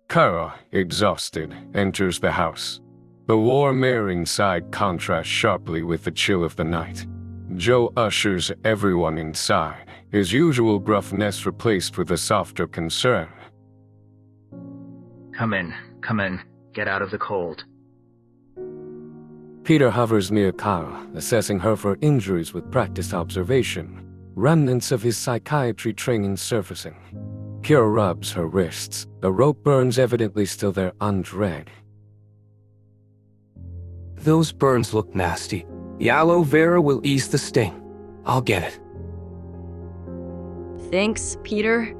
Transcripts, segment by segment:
Kara, exhausted, enters the house. The warm air inside contrasts sharply with the chill of the night. Joe ushers everyone inside, his usual gruffness replaced with a softer concern. Come in, get out of the cold. Peter hovers near Kara, assessing her for injuries with practiced observation, remnants of his psychiatry training surfacing. Kira rubs her wrists, the rope burns evidently still there undread. Those burns look nasty. The aloe vera will ease the sting. I'll get it. Thanks, Peter.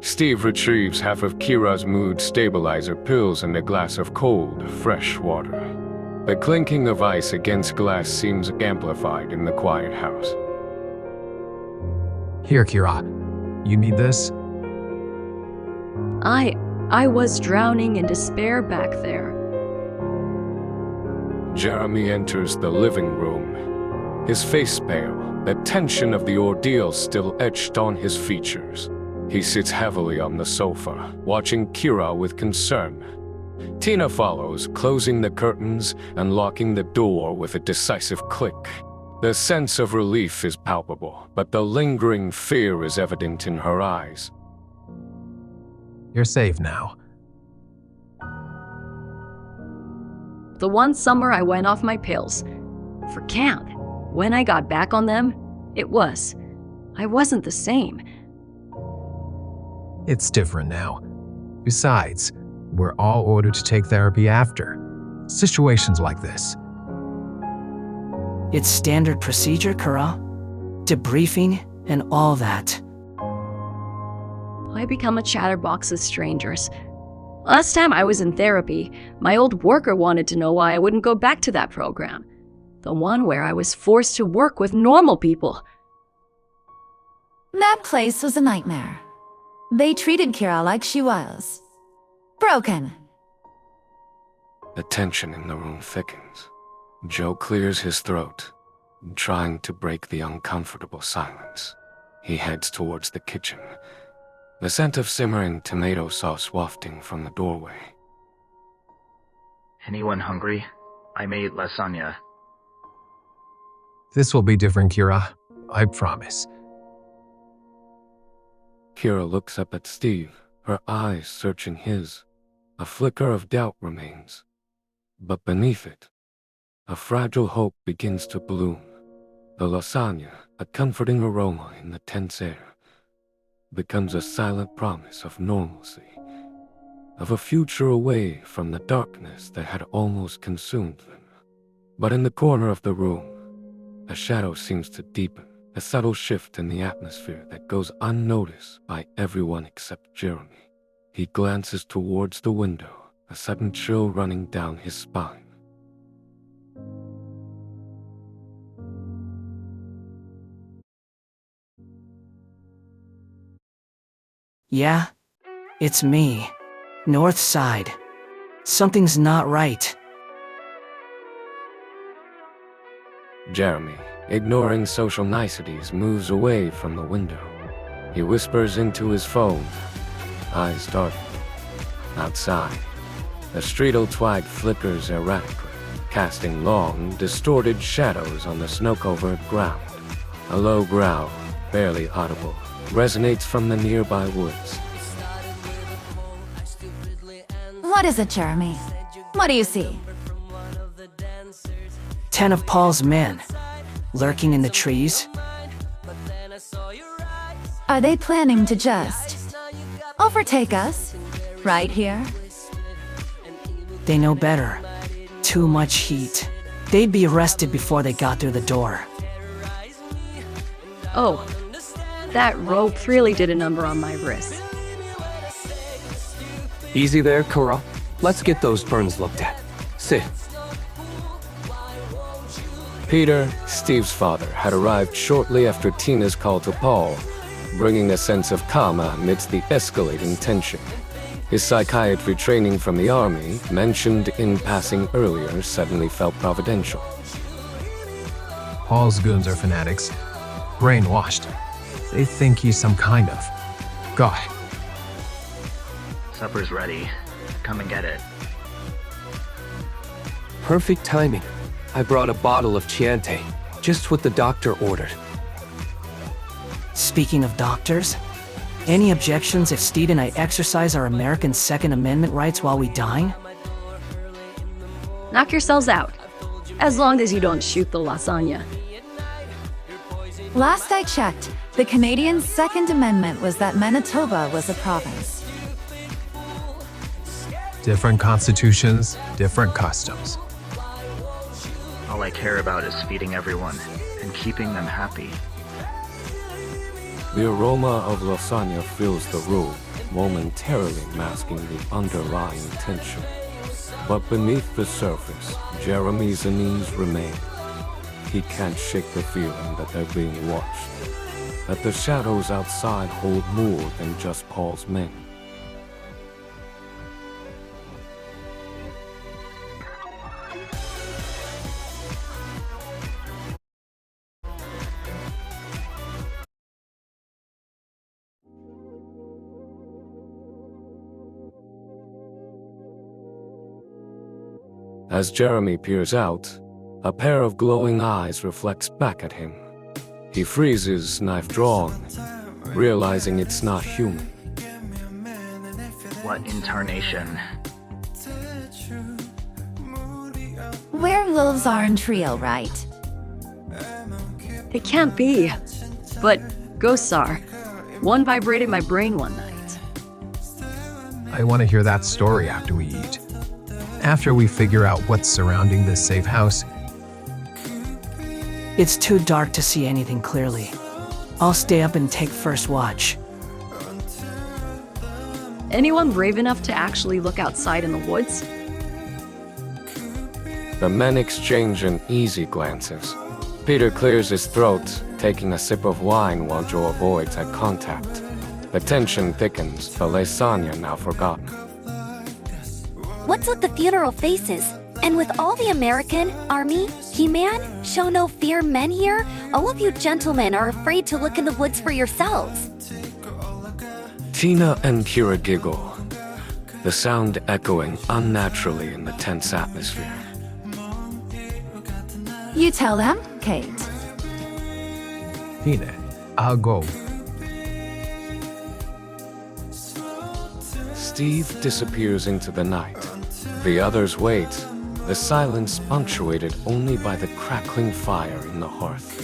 Steve retrieves half of Kira's mood stabilizer pills and a glass of cold, fresh water. The clinking of ice against glass seems amplified in the quiet house. Here, Kira. You need this? I was drowning in despair back there. Jeremy enters the living room. His face pale, the tension of the ordeal still etched on his features. He sits heavily on the sofa, watching Kira with concern. Tina follows, closing the curtains and locking the door with a decisive click. The sense of relief is palpable, but the lingering fear is evident in her eyes. You're safe now. The one summer I went off my pills. For camp. When I got back on them, I wasn't the same. It's different now. Besides, we're all ordered to take therapy after situations like this. It's standard procedure, Kara. Debriefing and all that. I become a chatterbox of strangers. Last time I was in therapy, my old worker wanted to know why I wouldn't go back to that program. The one where I was forced to work with normal people. That place was a nightmare. They treated Kira like she was broken. The tension in the room thickens. Joe clears his throat, trying to break the uncomfortable silence. He heads towards the kitchen, the scent of simmering tomato sauce wafting from the doorway. Anyone hungry? I made lasagna. This will be different, Kira. I promise. Kira looks up at Steve, her eyes searching his. A flicker of doubt remains. But beneath it, a fragile hope begins to bloom. The lasagna, a comforting aroma in the tense air, becomes a silent promise of normalcy, of a future away from the darkness that had almost consumed them. But in the corner of the room, a shadow seems to deepen, a subtle shift in the atmosphere that goes unnoticed by everyone except Jeremy. He glances towards the window, a sudden chill running down his spine. Yeah, it's me. North Side. Something's not right. Jeremy, ignoring social niceties, moves away from the window. He whispers into his phone, eyes darting. Outside, the streetle twilight flickers erratically, casting long, distorted shadows on the snow-covered ground. A low growl, barely audible, resonates from the nearby woods. What is it, Jeremy? What do you see? 10 of Paul's men, lurking in the trees. Are they planning to just overtake us? Right here? They know better. Too much heat. They'd be arrested before they got through the door. Oh, that rope really did a number on my wrist. Easy there, Kara. Let's get those burns looked at. Sit. Peter, Steve's father, had arrived shortly after Tina's call to Paul, bringing a sense of calm amidst the escalating tension. His psychiatry training from the army, mentioned in passing earlier, suddenly felt providential. Paul's goons are fanatics. Brainwashed. They think he's some kind of god. Supper's ready. Come and get it. Perfect timing. I brought a bottle of Chianti, just what the doctor ordered. Speaking of doctors, any objections if Steed and I exercise our American Second Amendment rights while we dine? Knock yourselves out. As long as you don't shoot the lasagna. Last I checked, the Canadian Second Amendment was that Manitoba was a province. Different constitutions, different customs. All I care about is feeding everyone and keeping them happy. The aroma of lasagna fills the room, momentarily masking the underlying tension. But beneath the surface, Jeremy's unease remain. He can't shake the feeling that they're being watched, that the shadows outside hold more than just Paul's men. As Jeremy peers out, a pair of glowing eyes reflects back at him. He freezes, knife drawn, realizing it's not human. What incarnation? Werewolves aren't real, right? They can't be. But ghosts are. One vibrated my brain one night. I want to hear that story after we eat. After we figure out what's surrounding this safe house. It's too dark to see anything clearly. I'll stay up and take first watch. Anyone brave enough to actually look outside in the woods? The men exchange uneasy glances. Peter clears his throat, taking a sip of wine while Joe avoids eye contact. The tension thickens, the lasagna now forgotten. What's with the funeral faces? And with all the American, Army, He-Man, Show No Fear men here, all of you gentlemen are afraid to look in the woods for yourselves. Tina and Kira giggle, the sound echoing unnaturally in the tense atmosphere. You tell them, Kate. Tina, I'll go. Steve disappears into the night. The others wait, the silence punctuated only by the crackling fire in the hearth.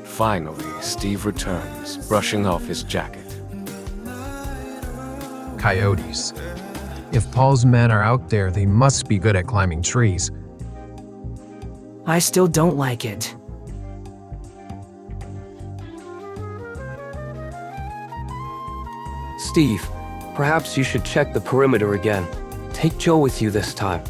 Finally, Steve returns, brushing off his jacket. Coyotes. If Paul's men are out there, they must be good at climbing trees. I still don't like it. Steve, perhaps you should check the perimeter again. Take Joe with you this time.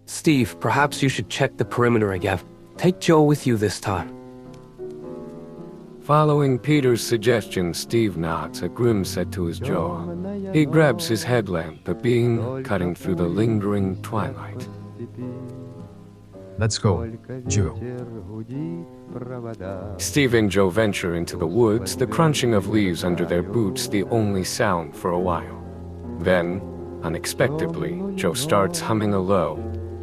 Steve, perhaps you should check the perimeter again. Take Joe with you this time. Following Peter's suggestion, Steve nods, a grim set to his jaw. He grabs his headlamp, the beam cutting through the lingering twilight. Let's go, Joe. Steve and Joe venture into the woods, the crunching of leaves under their boots the only sound for a while. Then, unexpectedly, Joe starts humming a low,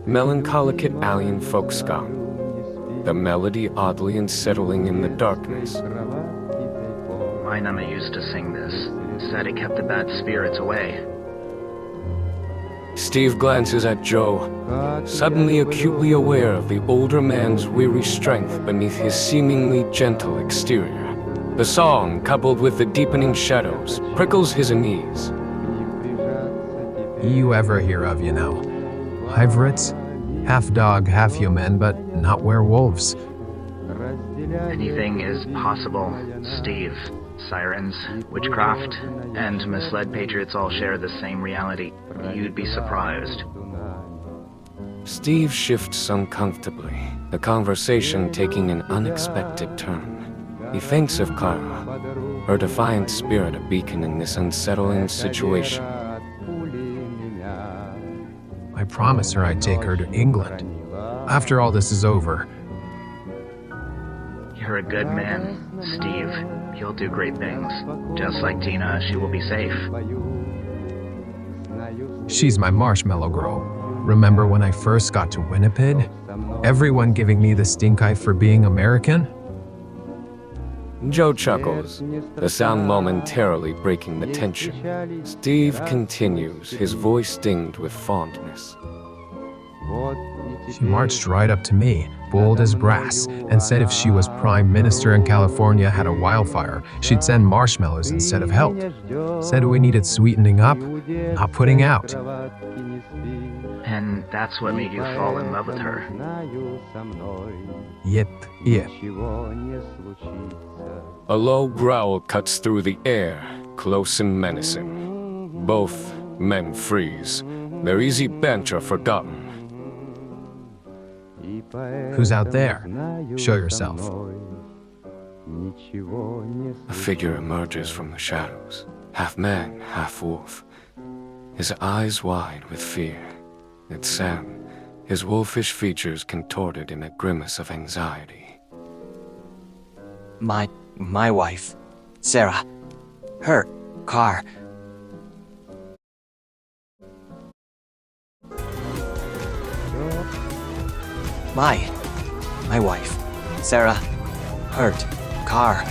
melancholic Italian folk song. The melody oddly unsettling in the darkness. My Nama used to sing this. Said it kept the bad spirits away. Steve glances at Joe, suddenly acutely aware of the older man's weary strength beneath his seemingly gentle exterior. The song, coupled with the deepening shadows, prickles his unease. You ever hear of, hybrids? Half dog, half human, but not werewolves. Anything is possible, Steve. Sirens, witchcraft, and misled patriots all share the same reality. You'd be surprised. Steve shifts uncomfortably, the conversation taking an unexpected turn. He thinks of Clara, her defiant spirit a beacon in this unsettling situation. I promised her I'd take her to England. After all this is over. You're a good man, Steve. You'll do great things. Just like Tina, she will be safe. She's my marshmallow girl. Remember when I first got to Winnipeg? Everyone giving me the stink eye for being American? Joe chuckles, the sound momentarily breaking the tension. Steve continues, his voice tinged with fondness. She marched right up to me, bold as brass, and said if she was Prime Minister and California had a wildfire, she'd send marshmallows instead of help. Said we needed sweetening up, not putting out. And that's what made you fall in love with her. Yep. A low growl cuts through the air, close and menacing. Both men freeze, their easy banter forgotten. Who's out there? Show yourself. A figure emerges from the shadows, half man, half wolf. His eyes wide with fear. It's Sam, his wolfish features contorted in a grimace of anxiety. My wife, Sarah. Her car. My wife, Sarah. Hurt. Car.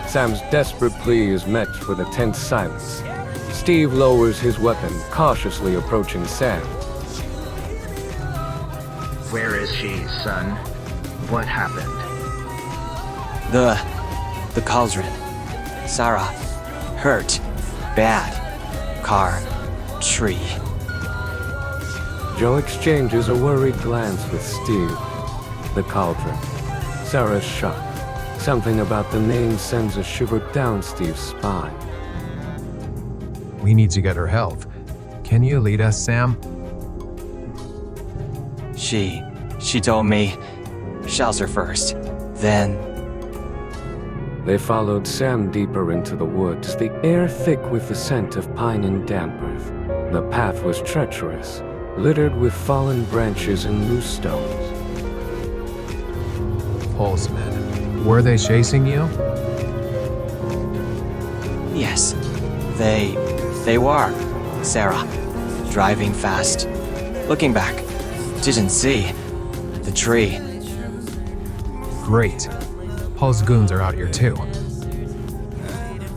Sam's desperate plea is met with a tense silence. Steve lowers his weapon, cautiously approaching Sam. Where is she, son? What happened? The cauldron. Sarah. Hurt. Bad. Car. Tree. Joe exchanges a worried glance with Steve. The cauldron. Sarah's shocked. Something about the name sends a shiver down Steve's spine. We need to get her health. Can you lead us, Sam? She told me shelter first, then... They followed Sam deeper into the woods, the air thick with the scent of pine and damp earth. The path was treacherous, littered with fallen branches and loose stones. Pulsemen. Were they chasing you? Yes, they were. Sarah, driving fast. Looking back, didn't see the tree. Great. Paul's goons are out here too.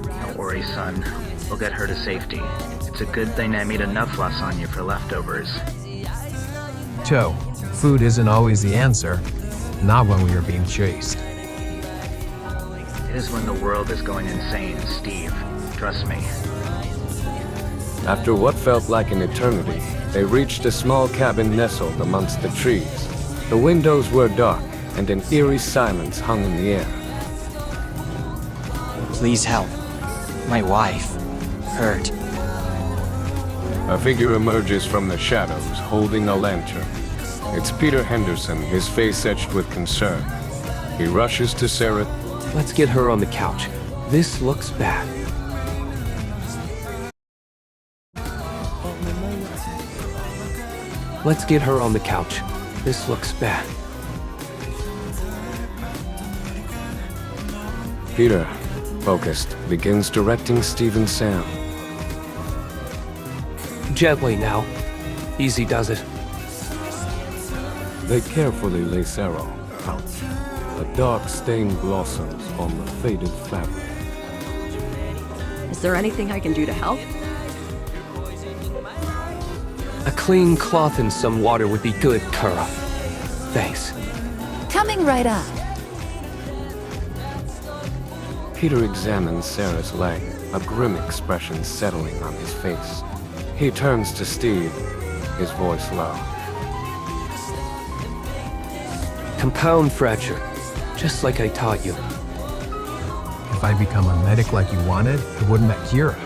Don't worry, son. We'll get her to safety. It's a good thing I made enough lasagna for leftovers. Joe, food isn't always the answer. Not when we are being chased. It is when the world is going insane, Steve. Trust me. After what felt like an eternity, they reached a small cabin nestled amongst the trees. The windows were dark, and an eerie silence hung in the air. Please help. My wife. Hurt. A figure emerges from the shadows, holding a lantern. It's Peter Henderson, his face etched with concern. He rushes to Sarah. Let's get her on the couch. This looks bad. Let's get her on the couch. This looks bad. Peter, focused, begins directing Steve and Sam. Gently now. Easy does it. They carefully lay Sarah out. A dark stain blossoms on the faded fabric. Is there anything I can do to help? A clean cloth and some water would be good, Kara. Thanks. Coming right up. Peter examines Sarah's leg, a grim expression settling on his face. He turns to Steve, his voice low. Compound fracture, just like I taught you. If I become a medic like you wanted, it wouldn't that cure it?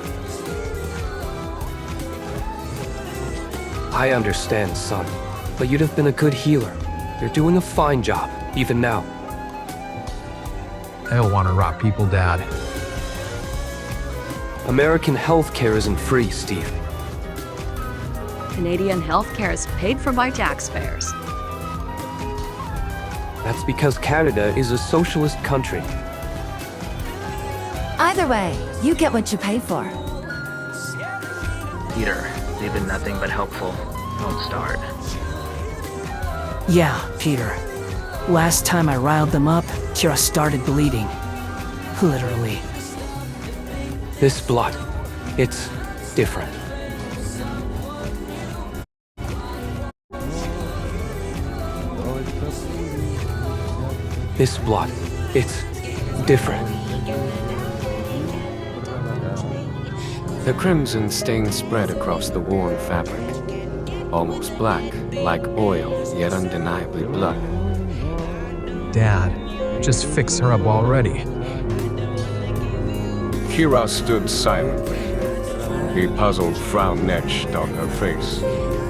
I understand, son, but you'd have been a good healer. You're doing a fine job, even now. I don't want to rot people, Dad. American healthcare isn't free, Steve. Canadian healthcare is paid for by taxpayers. That's because Canada is a socialist country. Either way, you get what you pay for. Peter, they've been nothing but helpful. Don't start. Yeah, Peter. Last time I riled them up, Kira started bleeding. Literally. This blood, it's different. This blood, it's different. The crimson stain spread across the worn fabric. Almost black, like oil, yet undeniably blood. Dad, just fix her up already. Kira stood silently. The puzzled frown etched on her face.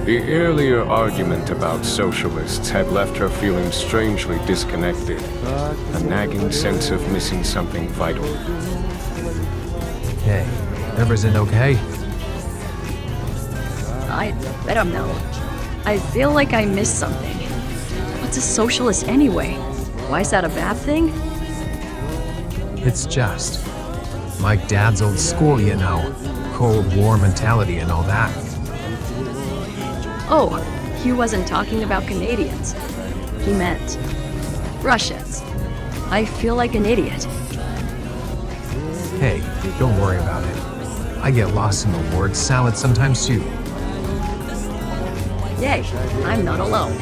The earlier argument about socialists had left her feeling strangely disconnected, a nagging sense of missing something vital. Hey, everything okay? I don't know. I feel like I missed something. What's a socialist anyway? Why is that a bad thing? It's just my dad's old school, you know. Cold War mentality and all that. Oh, he wasn't talking about Canadians. He meant Russians. I feel like an idiot. Hey, don't worry about it. I get lost in the word salad sometimes too. Yay, I'm not alone.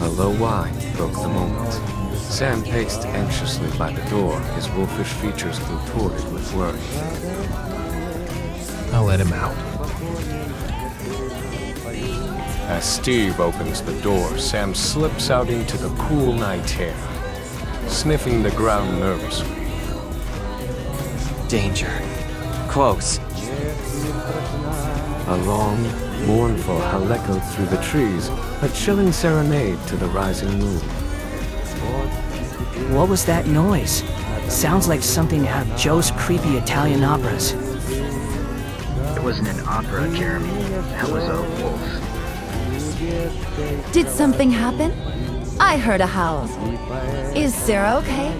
A low whine broke the moment. Sam paced anxiously by the door, his wolfish features contorted with worry. I'll let him out. As Steve opens the door, Sam slips out into the cool night air, sniffing the ground nervously. Danger. Close. A long, mournful howl echoed through the trees, a chilling serenade to the rising moon. What was that noise? Sounds like something out of Joe's creepy Italian operas. It wasn't an opera, Jeremy. That was a wolf. Did something happen? I heard a howl. Is Sarah okay?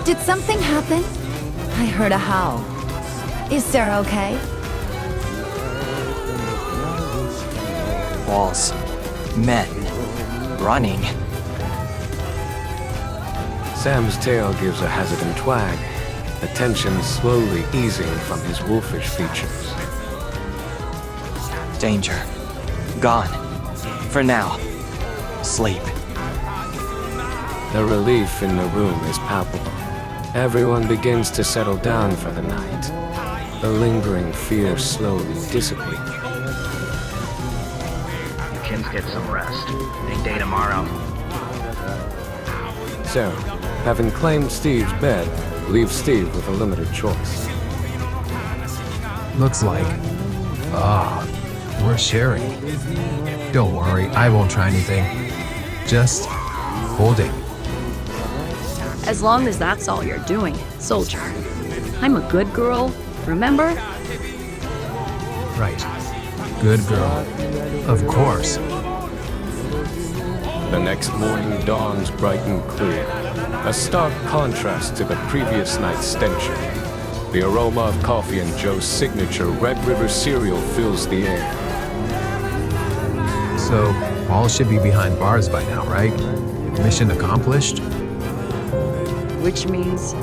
Did something happen? I heard a howl. Is Sarah okay? Walls. Men. Running. Sam's tail gives a hesitant twag, the tension slowly easing from his wolfish features. Danger. Gone. For now. Sleep. The relief in the room is palpable. Everyone begins to settle down for the night. The lingering fear slowly dissipating. You kids get some rest. Big day tomorrow. Sarah, having claimed Steve's bed, leaves Steve with a limited choice. Looks like... we're sharing. Don't worry, I won't try anything. Just holding. As long as that's all you're doing, soldier. I'm a good girl, remember? Right. Good girl. Of course. The next morning dawns bright and clear, a stark contrast to the previous night's stench. The aroma of coffee and Joe's signature Red River cereal fills the air. So, all should be behind bars by now, right? Mission accomplished? Which means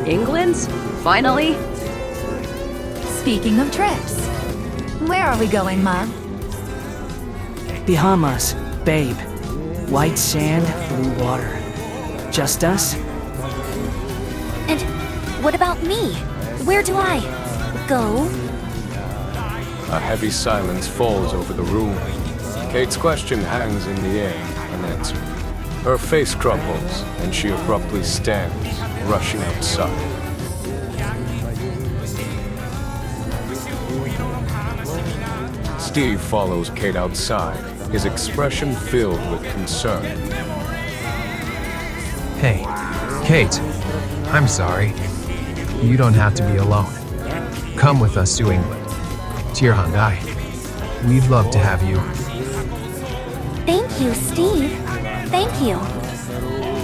England's? Finally? Speaking of trips, where are we going, Mom? Bahamas, babe. White sand, blue water. Just us? And what about me? Where do I go? A heavy silence falls over the room. Kate's question hangs in the air, unanswered. Her face crumples, and she abruptly stands, rushing outside. Steve follows Kate outside, his expression filled with concern. Hey, Kate, I'm sorry. You don't have to be alone. Come with us to England. Dear Hyundai, we'd love to have you. Thank you, Steve. Thank you.